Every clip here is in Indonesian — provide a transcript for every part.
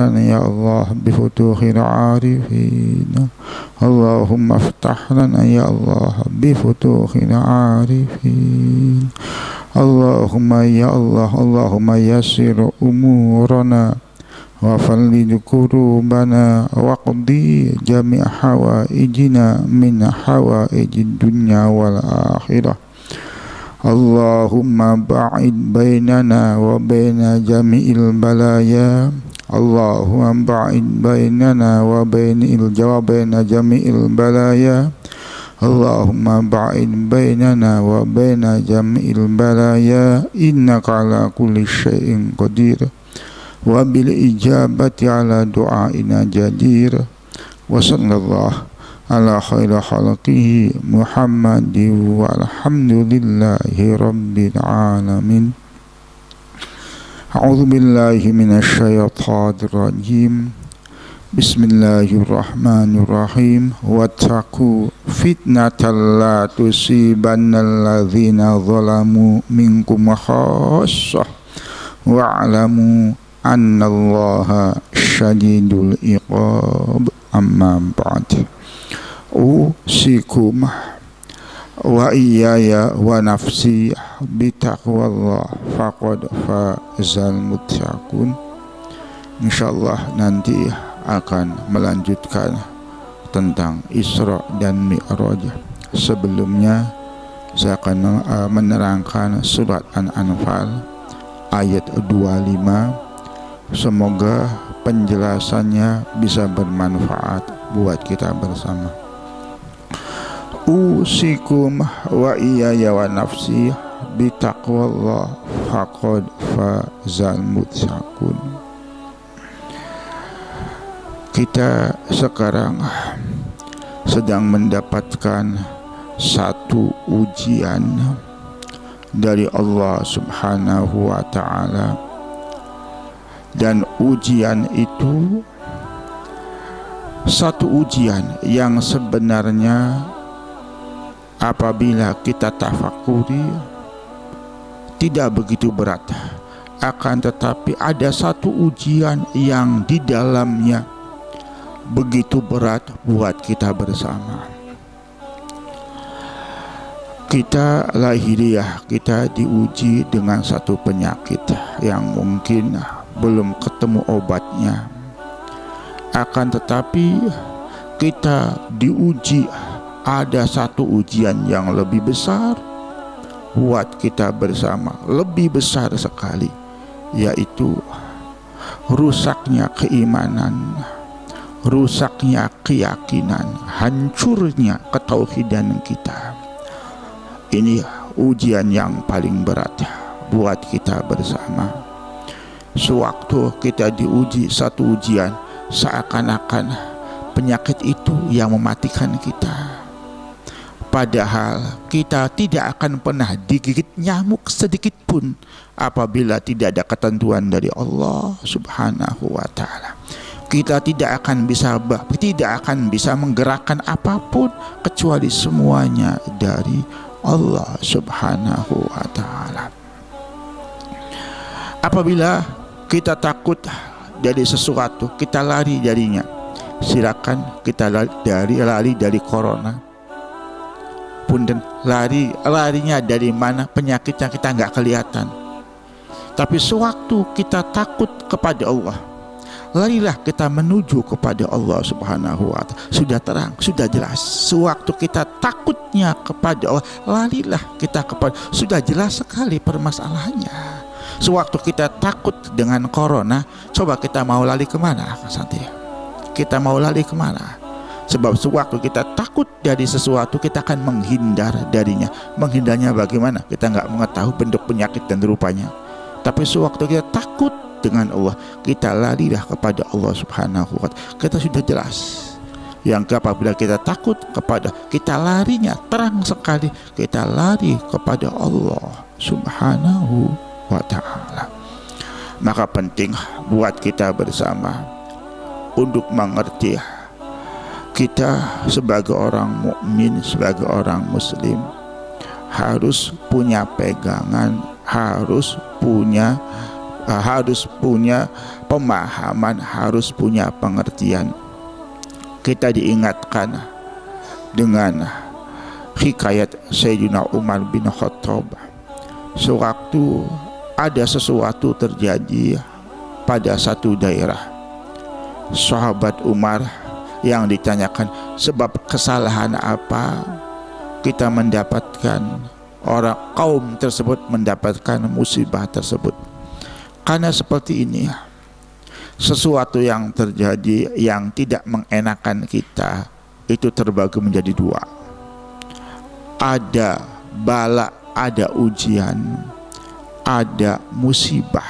lana ya Allah bifutuhil arifin. Allahumma aftah lana ya Allah bifutuhil arifin. Allahumma ya Allah, Allahumma yassir umurana wa fallid kurubana wa qdi jami' hawaijina min hawaijid dunya wal akhirah. Allahumma ba'id bainana wa baina jami'il balaya. Allahumma ba'id bainana wa bainil baina jami'il balaya. Allahumma ba'id bainana wa baina jami'il balaya. Innaka ala kulli syai'in qadir wa bil ijabati ala du'aina jadir. Wa sallallahu ala khairi khalqihi Muhammadin walhamdulillahi rabbil alamin. A'udzu billahi minasy syaithanir rajim. Bismillahirrahmanirrahim. Wattaqu fitnatan la tusibannal ladzina zalamu minkum khassah wa'lamu annallaha syadidul iqab. Amma ba'd. Usikum wa iyaya wa nafsi bitaqwallah faqad fazal muttaqun. Insyaallah nanti akan melanjutkan tentang Isra dan Mi'raj. Sebelumnya saya akan menerangkan surat An-Anfal ayat 25. Semoga penjelasannya bisa bermanfaat buat kita bersama. Usikum wa iyaya wa nafsi bitaqwallah faqad fazal muttaqun. Kita sekarang sedang mendapatkan satu ujian dari Allah Subhanahu wa ta'ala, dan ujian itu satu ujian yang sebenarnya apabila kita tafakuri tidak begitu berat, akan tetapi ada satu ujian yang di dalamnya begitu berat buat kita bersama. Kita lahiriah, kita diuji dengan satu penyakit yang mungkin belum ketemu obatnya, akan tetapi kita diuji. Ada satu ujian yang lebih besar buat kita bersama, lebih besar sekali, yaitu rusaknya keimanan, rusaknya keyakinan, hancurnya ketauhidan kita. Ini ujian yang paling berat buat kita bersama. Sewaktu kita diuji satu ujian, seakan-akan penyakit itu yang mematikan kita. Padahal kita tidak akan pernah digigit nyamuk sedikit pun apabila tidak ada ketentuan dari Allah Subhanahu wa ta'ala. Kita tidak akan bisa menggerakkan apapun kecuali semuanya dari Allah Subhanahu wa ta'ala. Apabila kita takut dari sesuatu, kita lari darinya. Silakan kita lari dari corona. Punten, larinya dari mana? Penyakit yang kita nggak kelihatan. Tapi sewaktu kita takut kepada Allah, larilah kita menuju kepada Allah Subhanahu wa ta'ala. Sudah terang, sudah jelas. Sewaktu kita takutnya kepada Allah, larilah kita kepada, sudah jelas sekali permasalahannya. Sewaktu kita takut dengan corona, coba kita mau lari kemana, Santi? Kita mau lari kemana? Sebab sewaktu kita takut dari sesuatu, kita akan menghindar darinya. Menghindarnya bagaimana? Kita nggak mengetahui bentuk penyakit dan rupanya. Tapi sewaktu kita takut dengan Allah, kita larilah kepada Allah Subhanahu wa ta'ala. Kita sudah jelas. Yang apabila kita takut kepada, kita larinya terang sekali. Kita lari kepada Allah Subhanahu wa ta'ala. Maka penting buat kita bersama untuk mengerti, kita sebagai orang mukmin, sebagai orang muslim, harus punya pegangan, harus punya pemahaman, harus punya pengertian. Kita diingatkan dengan hikayat Sayyidina Umar bin Khattab. Sewaktu ada sesuatu terjadi pada satu daerah, sahabat Umar yang ditanyakan, sebab kesalahan apa kita mendapatkan orang kaum tersebut mendapatkan musibah tersebut? Karena seperti ini, sesuatu yang terjadi yang tidak mengenakan kita itu terbagi menjadi dua. Ada bala, ada ujian, ada musibah.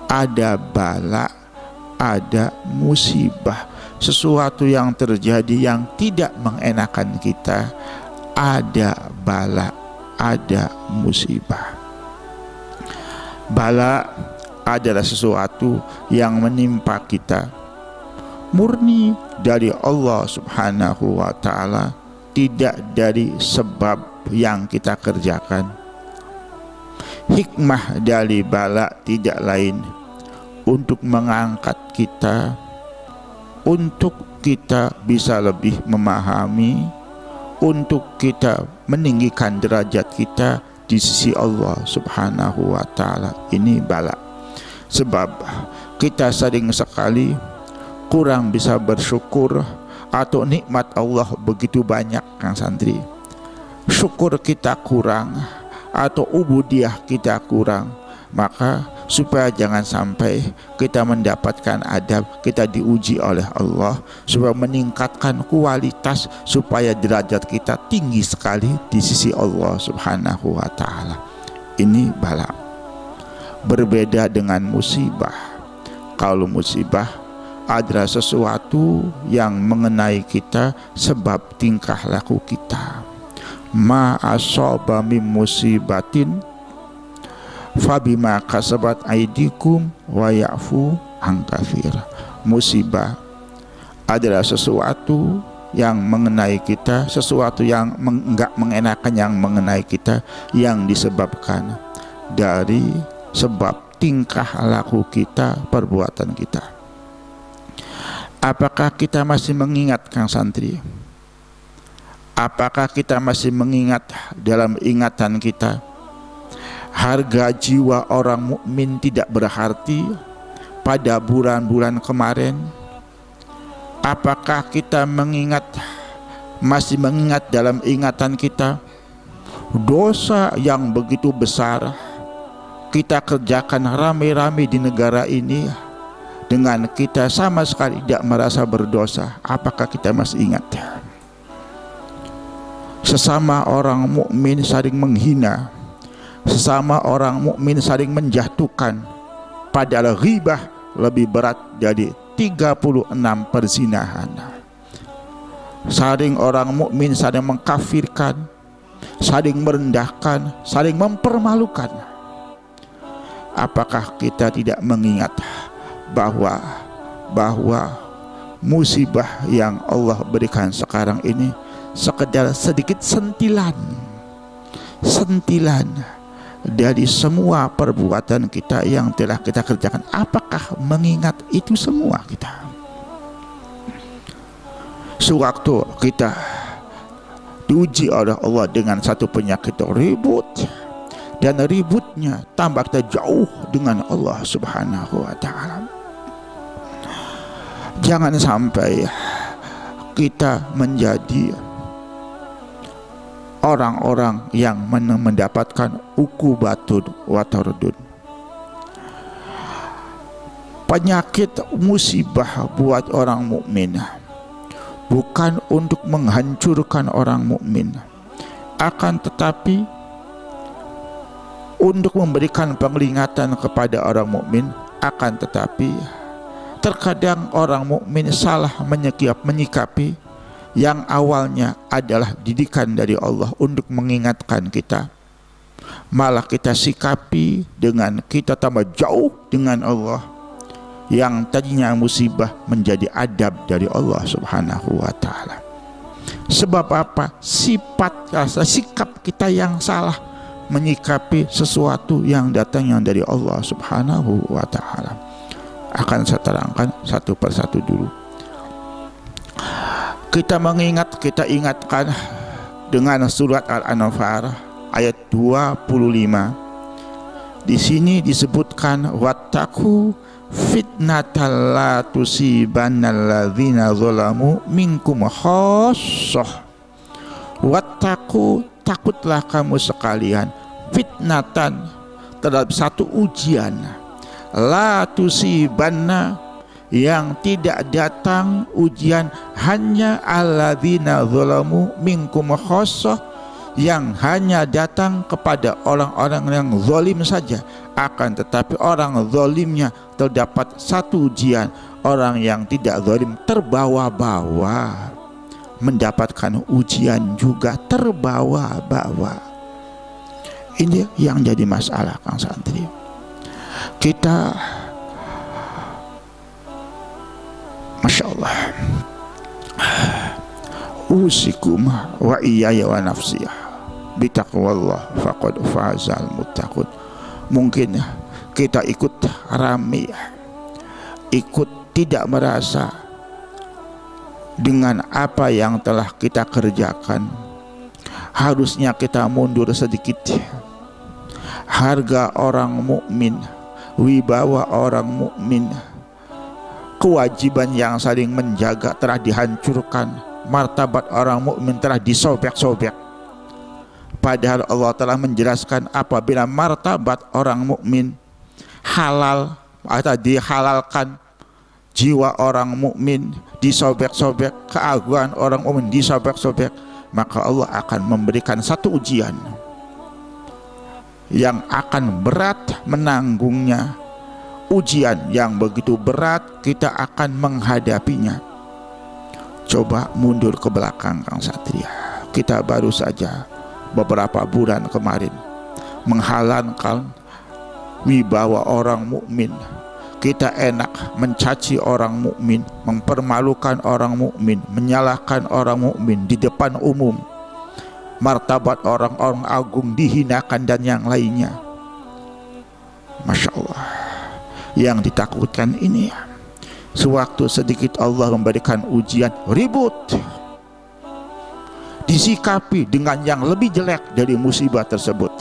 Ada bala, ada musibah. Sesuatu yang terjadi yang tidak mengenakan kita, ada bala, ada musibah. Bala adalah sesuatu yang menimpa kita murni dari Allah Subhanahu wa ta'ala, tidak dari sebab yang kita kerjakan. Hikmah dari bala tidak lain untuk mengangkat kita, untuk kita bisa lebih memahami, untuk kita meninggikan derajat kita di sisi Allah Subhanahu wa ta'ala. Ini bala. Sebab kita sering sekali kurang bisa bersyukur, atau nikmat Allah begitu banyak, Kang Santri. Syukur kita kurang atau ubudiyah kita kurang. Maka supaya jangan sampai kita mendapatkan adab, kita diuji oleh Allah supaya meningkatkan kualitas, supaya derajat kita tinggi sekali di sisi Allah Subhanahu wa ta'ala. Ini bala. Berbeda dengan musibah. Kalau musibah adalah sesuatu yang mengenai kita sebab tingkah laku kita. Ma asaba min musibatin fabima kasabat aidikum wa ya'fu an katsir. Musibah adalah sesuatu yang mengenai kita, sesuatu yang enggak mengenakan yang mengenai kita, yang disebabkan dari sebab tingkah laku kita, perbuatan kita. Apakah kita masih mengingat, Kang Santri? Apakah kita masih mengingat dalam ingatan kita harga jiwa orang mukmin tidak berarti pada bulan-bulan kemarin? Apakah kita masih mengingat dalam ingatan kita dosa yang begitu besar kita kerjakan rame-rame di negara ini, dengan kita sama sekali tidak merasa berdosa? Apakah kita masih ingat? Sesama orang mukmin saling menghina, sesama orang mukmin saling menjatuhkan, padahal ghibah lebih berat dari 36 perzinahan. Saling orang mukmin saling mengkafirkan, saling merendahkan, saling mempermalukan. Apakah kita tidak mengingat bahwa musibah yang Allah berikan sekarang ini sekedar sedikit sentilan dari semua perbuatan kita yang telah kita kerjakan? Apakah mengingat itu semua kita? Sewaktu kita diuji oleh Allah dengan satu penyakit ribut, dan ributnya tambah kita jauh dengan Allah Subhanahu wa ta'ala. Jangan sampai kita menjadi orang-orang yang mendapatkan ukubatun wa tardun. Penyakit musibah buat orang mukmin bukan untuk menghancurkan orang mukmin, akan tetapi untuk memberikan peringatan kepada orang mukmin. Akan tetapi terkadang orang mukmin salah menyikapi yang awalnya adalah didikan dari Allah untuk mengingatkan kita, malah kita sikapi dengan kita tambah jauh dengan Allah, yang tadinya musibah menjadi adab dari Allah Subhanahu wa ta'ala. Sebab apa? Sikap kita yang salah menyikapi sesuatu yang datang yang dari Allah Subhanahu wa ta'ala. Akan saya terangkan satu persatu dulu. Kita ingatkan dengan surat Al-Anfal ayat 25. Di sini disebutkan wattaqu fitnatal la tusibannal ladzina zalamu minkum khassah. Wattaqu, takutlah kamu sekalian, fitnatan, terhadap satu ujian, la tusibanna, yang tidak datang ujian hanya alladzina zalamu minkum khassah, yang hanya datang kepada orang-orang yang zalim saja. Akan tetapi orang zalimnya terdapat satu ujian, orang yang tidak zalim terbawa-bawa mendapatkan ujian juga, terbawa-bawa. Ini yang jadi masalah, Kang Santri. Kita Masya Allah, usikum wa iyaya wa nafsiyah bitaqwallah faqad fazal muttaqun. Mungkin kita ikut rame, ikut tidak merasa dengan apa yang telah kita kerjakan. Harusnya kita mundur sedikit. Harga orang mukmin, wibawa orang mukmin, kewajiban yang saling menjaga telah dihancurkan. Martabat orang mukmin telah disobek-sobek. Padahal Allah telah menjelaskan apabila martabat orang mukmin halal atau dihalalkan, jiwa orang mukmin disobek-sobek, keagungan orang mukmin disobek-sobek, maka Allah akan memberikan satu ujian yang akan berat menanggungnya. Ujian yang begitu berat, kita akan menghadapinya. Coba mundur ke belakang, Kang Satria. Kita baru saja beberapa bulan kemarin menghalalkan wibawa orang mukmin. Kita enak mencaci orang mukmin, mempermalukan orang mukmin, menyalahkan orang mukmin di depan umum. Martabat orang-orang agung dihinakan dan yang lainnya. Masya Allah. Yang ditakutkan ini, sewaktu sedikit Allah memberikan ujian, ribut, disikapi dengan yang lebih jelek dari musibah tersebut.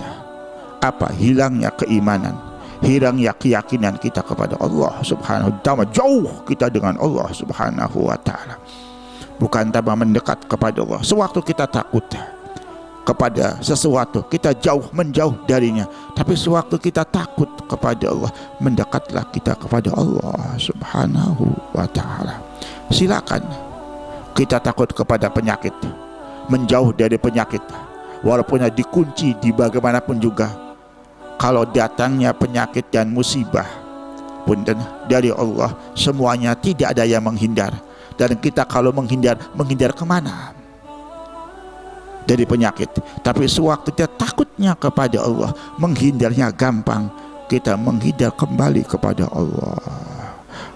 Apa? Hilangnya keimanan, hilangnya keyakinan kita kepada Allah Subhanahu wa ta'ala. Jauh kita dengan Allah Subhanahu wa ta'ala, bukan tambah mendekat kepada Allah. Sewaktu kita takut kepada sesuatu, kita menjauh darinya. Tapi sewaktu kita takut kepada Allah, mendekatlah kita kepada Allah Subhanahu wa ta'ala. Silakan kita takut kepada penyakit, menjauh dari penyakit, walaupun dikunci di bagaimanapun juga. Kalau datangnya penyakit dan musibah punten dari Allah, semuanya tidak ada yang menghindar. Dan kita kalau menghindar kemana? Dari penyakit. Tapi sewaktu kita takutnya kepada Allah, menghindarnya gampang. Kita menghindar kembali kepada Allah,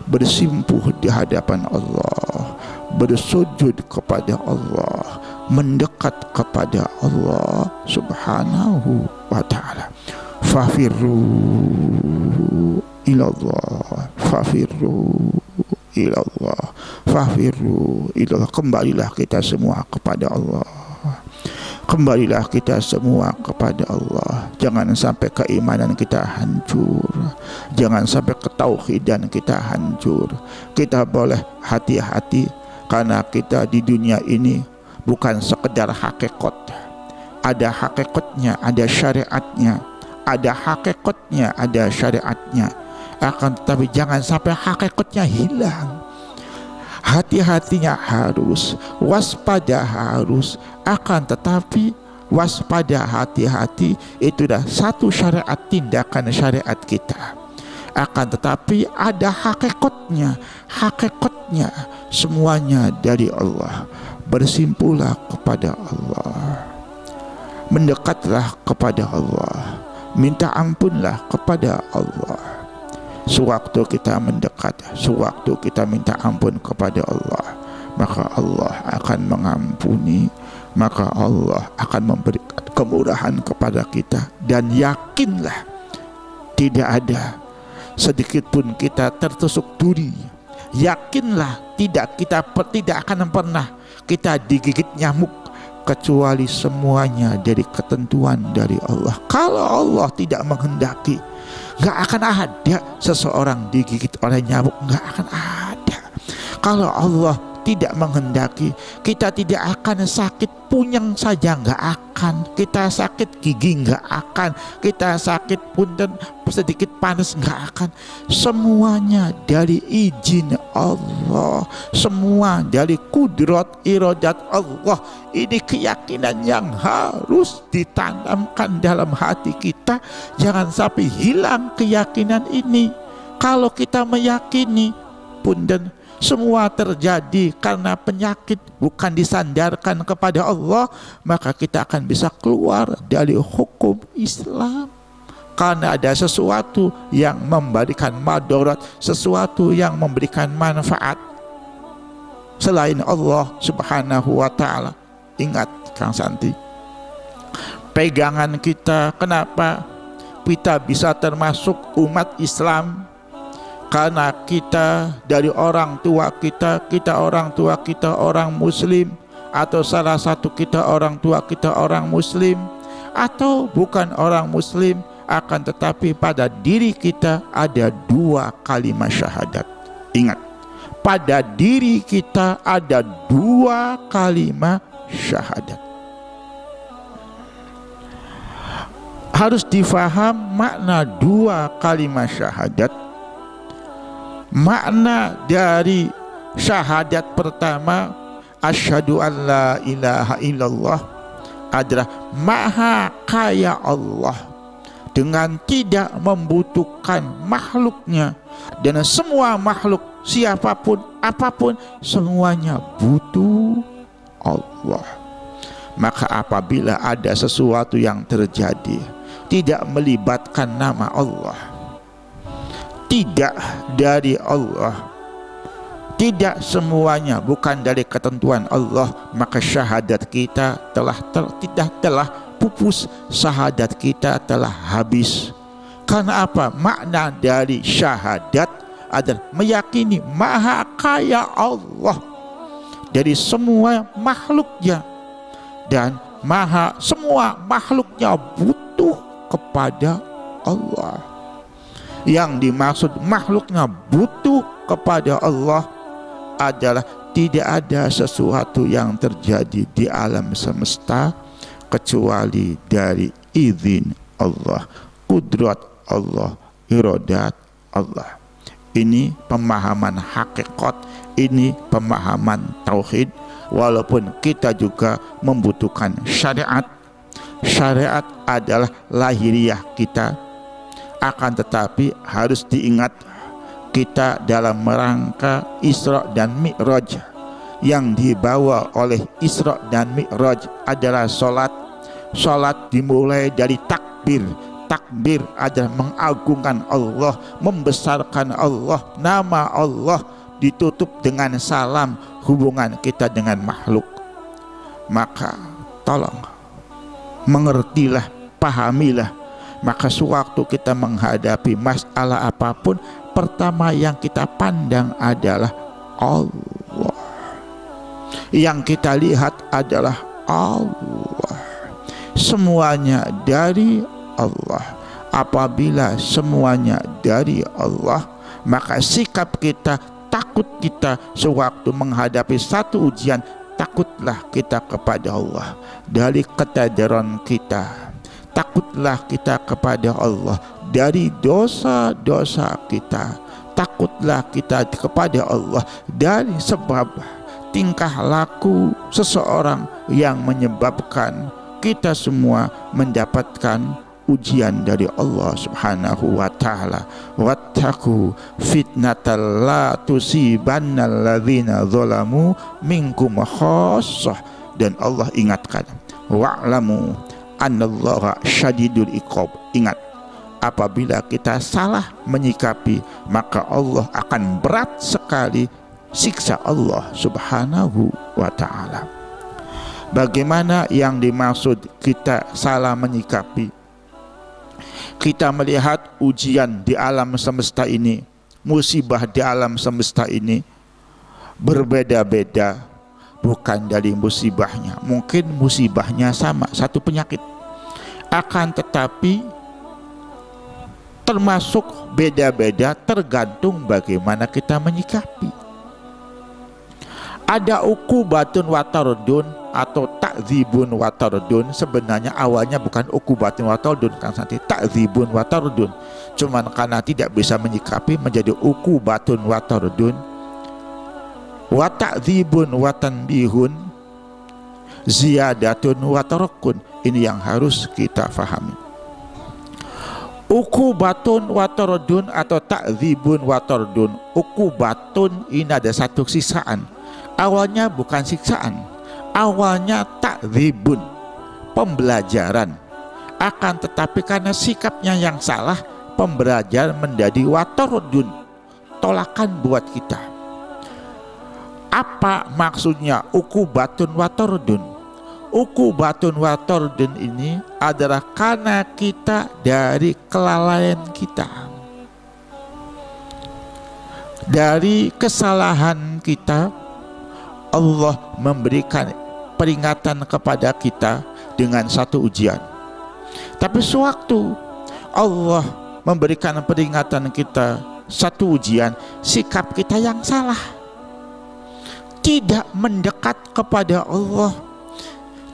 bersimpuh di hadapan Allah, bersujud kepada Allah, mendekat kepada Allah Subhanahu wa ta'ala. Fafirru ilallah, fafirru ilallah, fafirru ilallah. Kembalilah kita semua kepada Allah. Kembalilah kita semua kepada Allah. Jangan sampai keimanan kita hancur, jangan sampai ketauhidan kita hancur. Kita boleh hati-hati, karena kita di dunia ini bukan sekedar hakikat. Ada hakikatnya, ada syariatnya. Ada hakikatnya, ada syariatnya. Akan tetapi jangan sampai hakikatnya hilang. Hati-hatinya harus, waspada harus. Akan tetapi waspada, hati-hati, itu dah satu syariat, tindakan syariat kita. Akan tetapi ada hakikatnya. Hakikatnya semuanya dari Allah. Bersimpulah kepada Allah, mendekatlah kepada Allah, minta ampunlah kepada Allah. Sewaktu kita mendekat, sewaktu kita minta ampun kepada Allah, maka Allah akan mengampuni, maka Allah akan memberikan kemurahan kepada kita. Dan yakinlah, tidak ada sedikit pun kita tertusuk duri, yakinlah tidak akan pernah kita digigit nyamuk, kecuali semuanya dari ketentuan dari Allah. Kalau Allah tidak menghendaki, nggak akan ada seseorang digigit oleh nyamuk, nggak akan ada. Kalau Allah tidak menghendaki, kita tidak akan sakit punyang saja, nggak akan. Kita sakit gigi nggak akan. Kita sakit punten sedikit panas nggak akan. Semuanya dari izin Allah, semua dari kudrat iradat Allah. Ini keyakinan yang harus ditanamkan dalam hati kita. Jangan sampai hilang keyakinan ini. Kalau kita meyakini punten semua terjadi karena penyakit, bukan disandarkan kepada Allah, maka kita akan bisa keluar dari hukum Islam. Karena ada sesuatu yang memberikan madarat, sesuatu yang memberikan manfaat selain Allah Subhanahu wa ta'ala. Ingat Kang Santi, pegangan kita, kenapa kita bisa termasuk umat Islam? Karena kita dari orang tua kita orang Muslim, atau salah satu kita orang tua kita orang Muslim, atau bukan orang Muslim, akan tetapi pada diri kita ada 2 kalimat syahadat. Ingat, pada diri kita ada 2 kalimat syahadat. Harus difaham makna 2 kalimat syahadat. Makna dari syahadat pertama, asyhadu an la ilaha illallah, adalah maha kaya Allah dengan tidak membutuhkan makhluknya, dan semua makhluk siapapun apapun semuanya butuh Allah. Maka apabila ada sesuatu yang terjadi tidak melibatkan nama Allah, tidak dari Allah, tidak semuanya bukan dari ketentuan Allah, maka syahadat kita telah pupus, syahadat kita telah habis. Karena apa? Makna dari syahadat adalah meyakini maha kaya Allah dari semua makhluknya, dan semua makhluknya butuh kepada Allah. Yang dimaksud makhluknya butuh kepada Allah adalah tidak ada sesuatu yang terjadi di alam semesta kecuali dari izin Allah, kudrat Allah, iradat Allah. Ini pemahaman hakikat, ini pemahaman tauhid. Walaupun kita juga membutuhkan syariat, syariat adalah lahiriah kita. Akan tetapi harus diingat, kita dalam rangka Isra dan Mi'raj, yang dibawa oleh Isra dan Mi'raj adalah sholat. Sholat dimulai dari takbir. Takbir adalah mengagungkan Allah, membesarkan Allah, nama Allah, ditutup dengan salam, hubungan kita dengan makhluk. Maka tolong mengertilah, pahamilah. Maka sewaktu kita menghadapi masalah apapun, pertama yang kita pandang adalah Allah. Yang kita lihat adalah Allah. Semuanya dari Allah. Apabila semuanya dari Allah, maka sikap kita, takut kita sewaktu menghadapi satu ujian, takutlah kita kepada Allah. Dari kesadaran kita, takutlah kita kepada Allah dari dosa-dosa kita. Takutlah kita kepada Allah dari sebab tingkah laku seseorang yang menyebabkan kita semua mendapatkan ujian dari Allah Subhanahu wa ta'ala. Wattaqu fitnatal la tusibannal ladzina zalamu minkum khassah. Dan Allah ingatkan, wa'lamu annallaha syadidul iqab. Ingat, apabila kita salah menyikapi, maka Allah akan berat sekali siksa Allah Subhanahu wa ta'ala. Bagaimana yang dimaksud kita salah menyikapi? kita melihat ujian di alam semesta ini, musibah di alam semesta ini berbeda-beda, bukan dari musibahnya. Mungkin musibahnya sama, satu penyakit, akan tetapi termasuk beda-beda tergantung bagaimana kita menyikapi. Ada ukubatun wa tardun atau takdzibun wa tardun. Sebenarnya awalnya bukan ukubatun wa tardun, kan nanti takdzibun wa tardun. Cuman karena tidak bisa menyikapi menjadi ukubatun wa tardun. Wa takdzibun wa tanbihun ziyadatun wa tarakun. Ini yang harus kita fahami. Ukubatun wa tardun atau takdzibun wa tardun. Ukubatun ini ada satu siksaan. Awalnya bukan siksaan, awalnya takdzibun, pembelajaran. Akan tetapi karena sikapnya yang salah, pembelajaran menjadi watardun, tolakan buat kita. Apa maksudnya ukubatun watardun? Ukubatun watardun ini adalah karena kita dari kelalaian kita, dari kesalahan kita. Allah memberikan peringatan kepada kita dengan satu ujian. Tapi sewaktu Allah memberikan peringatan kita satu ujian, sikap kita yang salah, tidak mendekat kepada Allah,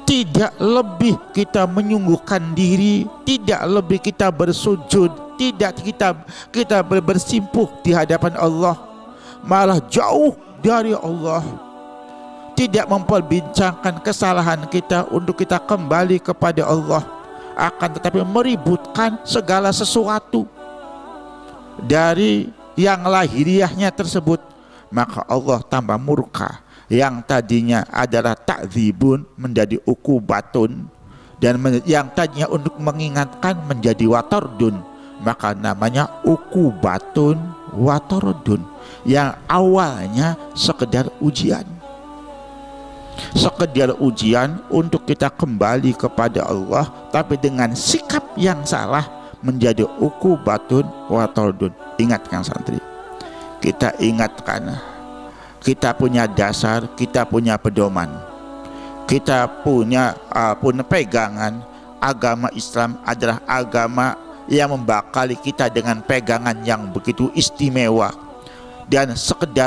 tidak lebih kita menyungguhkan diri, tidak lebih kita bersujud, tidak kita bersimpuh di hadapan Allah, malah jauh dari Allah, tidak memperbincangkan kesalahan kita untuk kita kembali kepada Allah, akan tetapi meributkan segala sesuatu dari yang lahiriahnya tersebut, maka Allah tambah murka. Yang tadinya adalah takdzibun menjadi ukubatun, dan yang tadinya untuk mengingatkan menjadi watardun, maka namanya ukubatun watardun, yang awalnya sekedar ujian. Sekedar ujian untuk kita kembali kepada Allah, tapi dengan sikap yang salah menjadi ukubatun watardun. Ingatkan santri, kita ingatkan, kita punya dasar, kita punya pedoman, kita punya pegangan. Agama Islam adalah agama yang membekali kita dengan pegangan yang begitu istimewa, dan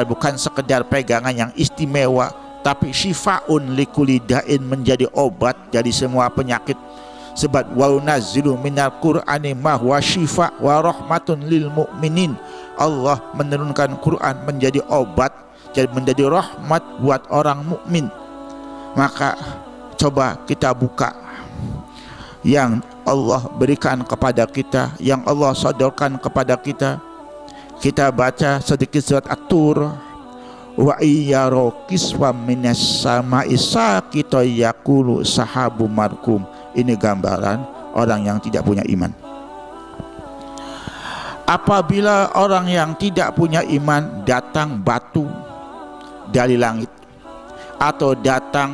bukan sekedar pegangan yang istimewa, tapi syifaun likulli da'in, menjadi obat dari semua penyakit. Sebab wa nunazzilu minal qur'ani ma huwa syifa wa rahmatun lil mu'minin. Allah menurunkan Quran menjadi obat, jadi menjadi rahmat buat orang mukmin. Maka coba kita buka yang Allah berikan kepada kita, yang Allah sodorkan kepada kita. Kita baca sedikit surat At-Tur. Wa iyyaro kiswa minas sama'i saqita yaqulu sahabu markum. Ini gambaran orang yang tidak punya iman. Apabila orang yang tidak punya iman datang batu dari langit atau datang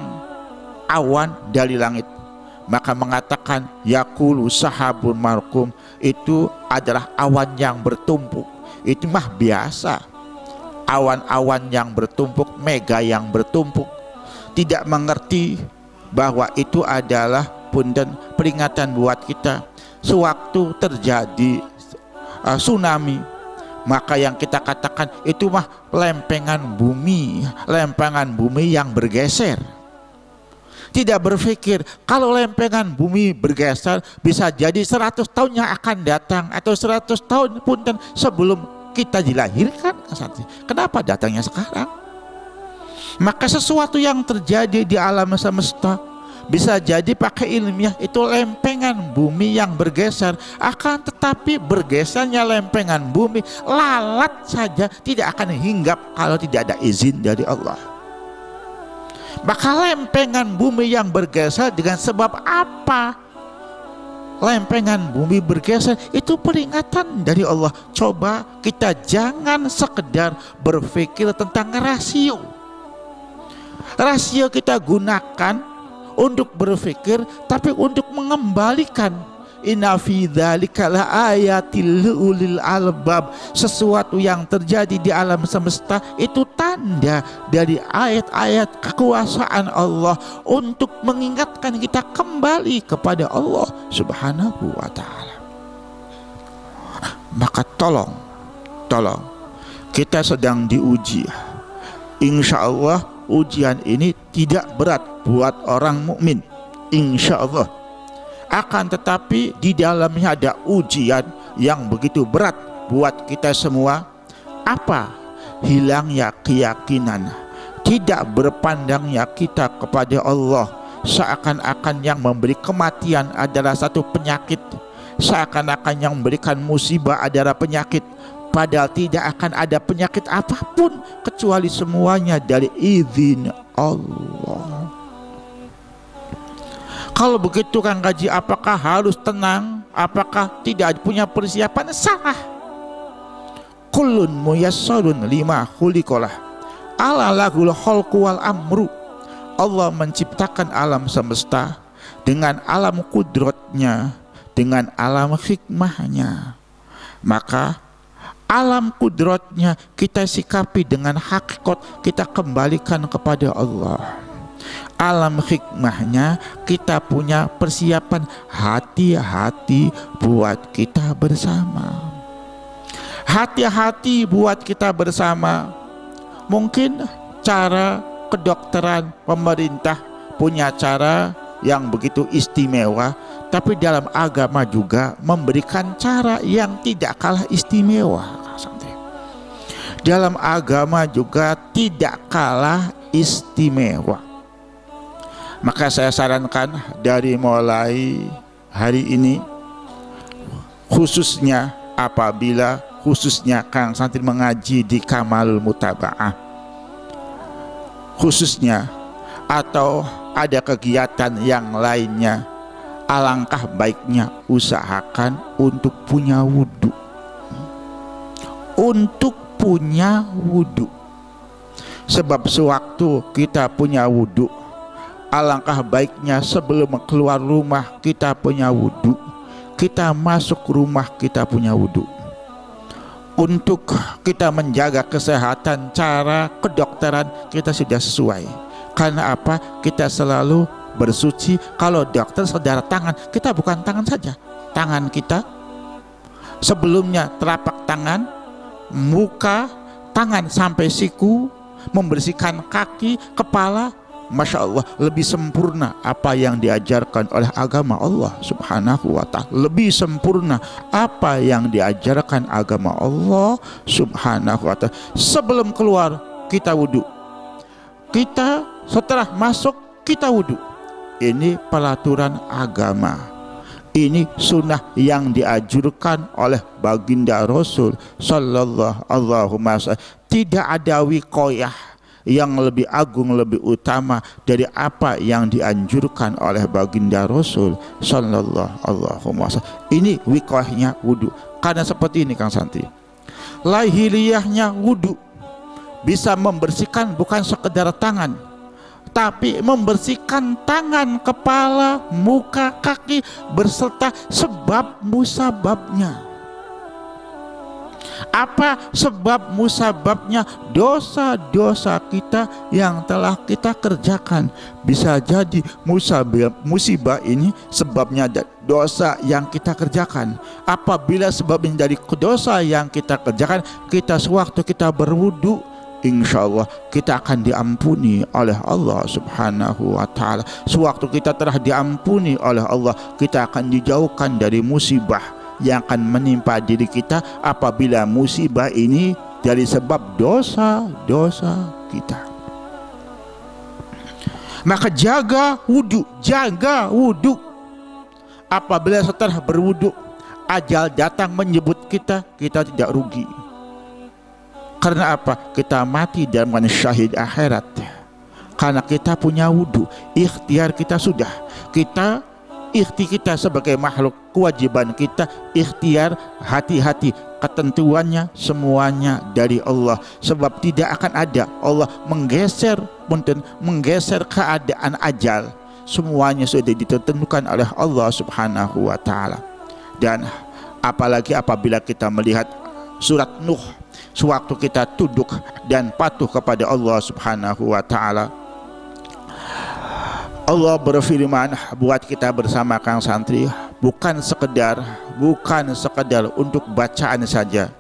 awan dari langit, maka mengatakan yaqulu sahabul markum, itu adalah awan yang bertumpuk. Itu mah biasa, awan-awan yang bertumpuk, mega yang bertumpuk. Tidak mengerti bahwa itu adalah punten peringatan buat kita. Sewaktu terjadi tsunami, maka yang kita katakan itu mah lempengan bumi yang bergeser. Tidak berpikir kalau lempengan bumi bergeser bisa jadi 100 tahun yang akan datang, atau 100 tahun punten sebelum kita dilahirkan. Kenapa datangnya sekarang? Maka sesuatu yang terjadi di alam semesta bisa jadi pakai ilmiah itu lempengan bumi yang bergeser, akan tetapi bergesernya lempengan bumi lalat saja tidak akan hinggap kalau tidak ada izin dari Allah. Maka lempengan bumi yang bergeser dengan sebab apa? Lempengan bumi bergeser itu peringatan dari Allah. Coba kita jangan sekedar berpikir tentang rasio. Rasio kita gunakan untuk berpikir, tapi untuk mengembalikan inna fi dzalika laayatil liulil albab. Sesuatu yang terjadi di alam semesta itu tanda dari ayat-ayat kekuasaan Allah untuk mengingatkan kita kembali kepada Allah Subhanahu wa ta'ala. Maka tolong kita sedang diuji. Insya Allah ujian ini tidak berat buat orang mukmin, insya Allah. Akan tetapi di dalamnya ada ujian yang begitu berat buat kita semua. Apa? Hilangnya keyakinan, tidak berpandangnya kita kepada Allah, seakan-akan yang memberi kematian adalah satu penyakit, seakan-akan yang memberikan musibah adalah penyakit. Padahal tidak akan ada penyakit apapun kecuali semuanya dari izin Allah. Kalau begitu Kang Gaji, apakah harus tenang? Apakah tidak punya persiapan? Salah. Kullun muyassarun lima khuliqalah. Ala lahul khalqu wal amru. Allah menciptakan alam semesta dengan alam kudratnya, dengan alam hikmahnya. Maka alam kudratnya kita sikapi dengan hakikat, kita kembalikan kepada Allah. Alam hikmahnya kita punya persiapan hati-hati buat kita bersama. Hati-hati buat kita bersama. Mungkin cara kedokteran pemerintah punya cara yang begitu istimewa, tapi dalam agama juga memberikan cara yang tidak kalah istimewa. Dalam agama juga tidak kalah istimewa. Maka saya sarankan dari mulai hari ini, khususnya apabila Kang Santri mengaji di Kamalul Mutaba'ah, khususnya atau ada kegiatan yang lainnya, alangkah baiknya usahakan untuk punya wudhu. Untuk punya wudhu. Sebab sewaktu kita punya wudhu, alangkah baiknya sebelum keluar rumah kita punya wudhu, kita masuk rumah kita punya wudhu. Untuk kita menjaga kesehatan, cara kedokteran kita sudah sesuai. Karena apa? Kita selalu bersuci. Kalau dokter saudara tangan, kita bukan tangan saja, tangan kita sebelumnya telapak tangan, muka, tangan sampai siku, membersihkan kaki, kepala. Masya Allah, lebih sempurna apa yang diajarkan oleh agama Allah Subhanahu wa ta'ala. Lebih sempurna apa yang diajarkan agama Allah Subhanahu wa ta'ala. Sebelum keluar kita wudhu, kita setelah masuk kita wudhu. Ini peraturan agama, ini sunnah yang dianjurkan oleh baginda Rasul Sallallahu Alaihi Wasallam. Tidak ada wikoyah yang lebih agung, lebih utama dari apa yang dianjurkan oleh baginda Rasul Sallallahu Alaihi Wasallam. Ini wikoyahnya wudhu. Karena seperti ini Kang Santi, lahiriahnya wudhu bisa membersihkan bukan sekedar tangan, tapi membersihkan tangan, kepala, muka, kaki berserta sebab musababnya. Apa sebab musababnya? Dosa-dosa kita yang telah kita kerjakan. Bisa jadi musibah ini sebabnya dosa yang kita kerjakan. Apabila sebabnya dari dosa yang kita kerjakan, kita sewaktu kita berwudu, insya Allah kita akan diampuni oleh Allah Subhanahu wa ta'ala. Sewaktu kita telah diampuni oleh Allah, kita akan dijauhkan dari musibah yang akan menimpa diri kita apabila musibah ini dari sebab dosa-dosa kita. Maka jaga wudhu, jaga wudhu. Apabila setelah berwudhu ajal datang menyebut kita, kita tidak rugi. Karena apa? Kita mati dalam syahid akhirat. Karena kita punya wudhu, ikhtiar kita sudah. Kita sebagai makhluk, kewajiban kita ikhtiar, hati-hati, ketentuannya semuanya dari Allah. Sebab tidak akan ada Allah menggeser keadaan ajal. Semuanya sudah ditentukan oleh Allah Subhanahu wa ta'ala. Dan apalagi apabila kita melihat surat Nuh, sewaktu kita tunduk dan patuh kepada Allah Subhanahu wa taala, Allah berfirman buat kita bersama Kang Santri, bukan sekedar untuk bacaan saja.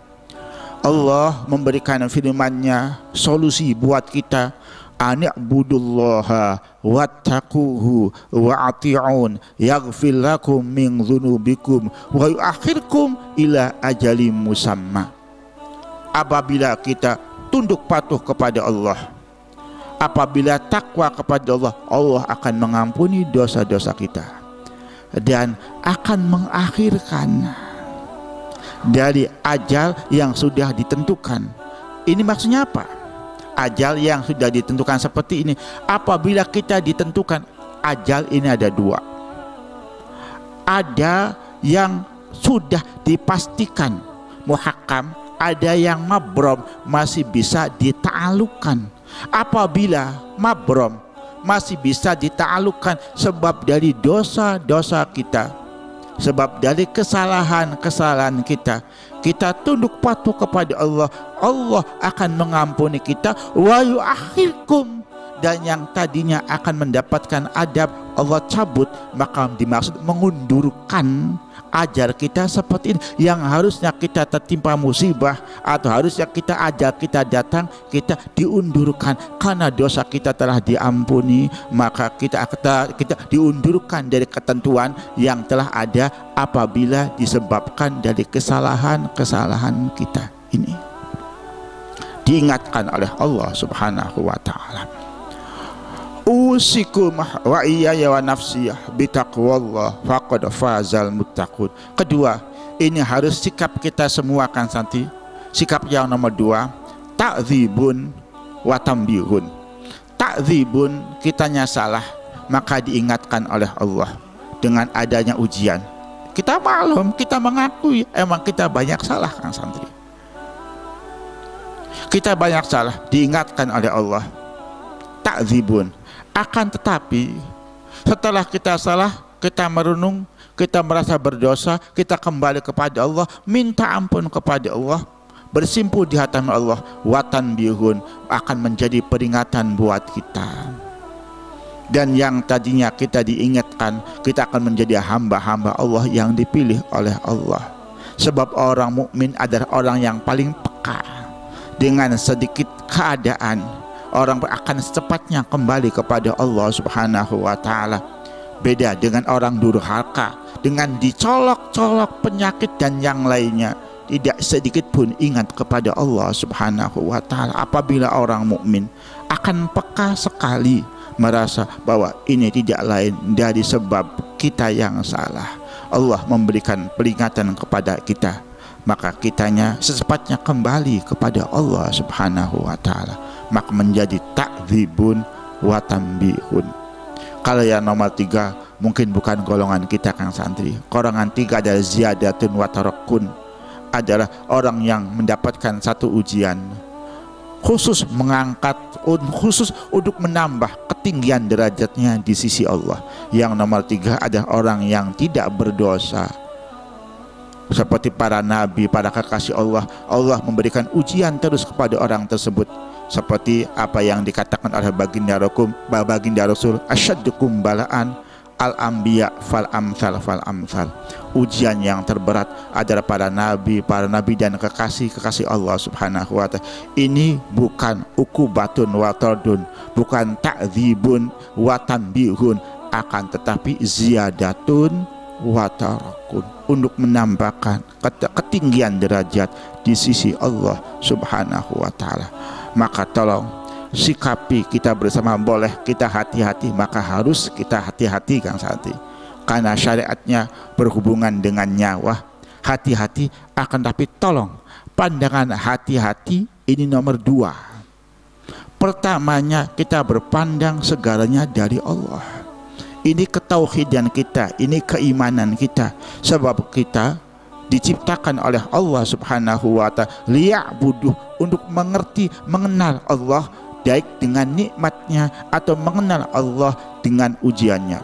Allah memberikan firman-Nya solusi buat kita, ani'budullaha wattaquhu wa'ati'un yaghfir lakum min dzunubikum wa yu'akhirkum ila ajalim musamma. Apabila kita tunduk patuh kepada Allah, apabila takwa kepada Allah, Allah akan mengampuni dosa-dosa kita dan akan mengakhirkan dari ajal yang sudah ditentukan. Ini maksudnya apa? Ajal yang sudah ditentukan seperti ini. Apabila kita ditentukan ajal ini ada dua. Ada yang sudah dipastikan muhakkam, ada yang mabrom, masih bisa dita'alukkan. Apabila mabrom masih bisa dita'alukkan sebab dari dosa-dosa kita, sebab dari kesalahan-kesalahan kita, kita tunduk patuh kepada Allah, Allah akan mengampuni kita. Wa yu'akhirkum, dan yang tadinya akan mendapatkan adab Allah cabut, maka dimaksud mengundurkan ajar kita seperti ini. Yang harusnya kita tertimpa musibah atau harusnya kita ajal kita datang, kita diundurkan karena dosa kita telah diampuni, maka kita diundurkan dari ketentuan yang telah ada apabila disebabkan dari kesalahan-kesalahan kita. Ini diingatkan oleh Allah Subhanahu wa taala. Usikum wa iyaya wa nafsiyah bitaqwallah faqad fazal muttaqun. Kedua, ini harus sikap kita semua Kang Santi. Sikap yang nomor dua, ta'dzibun wa tambihun. Ta'dzibun, kitanya salah, maka diingatkan oleh Allah dengan adanya ujian. Kita maklum, kita mengakui emang kita banyak salah Kang Santri. Kita banyak salah, diingatkan oleh Allah. Ta'dzibun. Akan tetapi setelah kita salah, kita merenung, kita merasa berdosa, kita kembali kepada Allah, minta ampun kepada Allah, bersimpuh di hadapan Allah, watan bihun, akan menjadi peringatan buat kita. Dan yang tadinya kita diingatkan, kita akan menjadi hamba-hamba Allah yang dipilih oleh Allah. Sebab orang mukmin adalah orang yang paling peka dengan sedikit keadaan. Orang akan secepatnya kembali kepada Allah Subhanahu wa taala. Beda dengan orang durhaka, dengan dicolok-colok penyakit dan yang lainnya, tidak sedikit pun ingat kepada Allah Subhanahu wa taala. Apabila orang mukmin akan peka sekali, merasa bahwa ini tidak lain dari sebab kita yang salah. Allah memberikan peringatan kepada kita, maka kitanya secepatnya kembali kepada Allah Subhanahu wa taala, maka menjadi ta'dzibun wa tambihun. Kalau yang nomor tiga mungkin bukan golongan kita Kang Santri. Golongan tiga adalah ziyadatun wa tarakkun, adalah orang yang mendapatkan satu ujian khusus khusus untuk menambah ketinggian derajatnya di sisi Allah. Yang nomor tiga adalah orang yang tidak berdosa. Seperti para nabi, para kekasih Allah, Allah memberikan ujian terus kepada orang tersebut. Seperti apa yang dikatakan oleh baginda Rasul, asyaddukum bala'an al-anbiya fal amsal fal amsal. Ujian yang terberat adalah para nabi dan kekasih Allah Subhanahu wa taala. Ini bukan ukubatun wa tardun, bukan ta'dzibun wa tanbihun, akan tetapi ziyadatun wa tarakun, untuk menambahkan ketinggian derajat di sisi Allah Subhanahu wa taala. Maka tolong sikapi kita bersama, boleh kita hati-hati, maka harus kita hati-hati Kang Santi, karena syariatnya berhubungan dengan nyawa. Hati-hati, akan tapi tolong pandangan hati-hati ini nomor dua. Pertamanya kita berpandang segalanya dari Allah. Ini ketauhidan kita, ini keimanan kita, sebab kita diciptakan oleh Allah Subhanahu wa ta'ala liya'buduh, untuk mengerti, mengenal Allah, baik dengan nikmatnya atau mengenal Allah dengan ujiannya.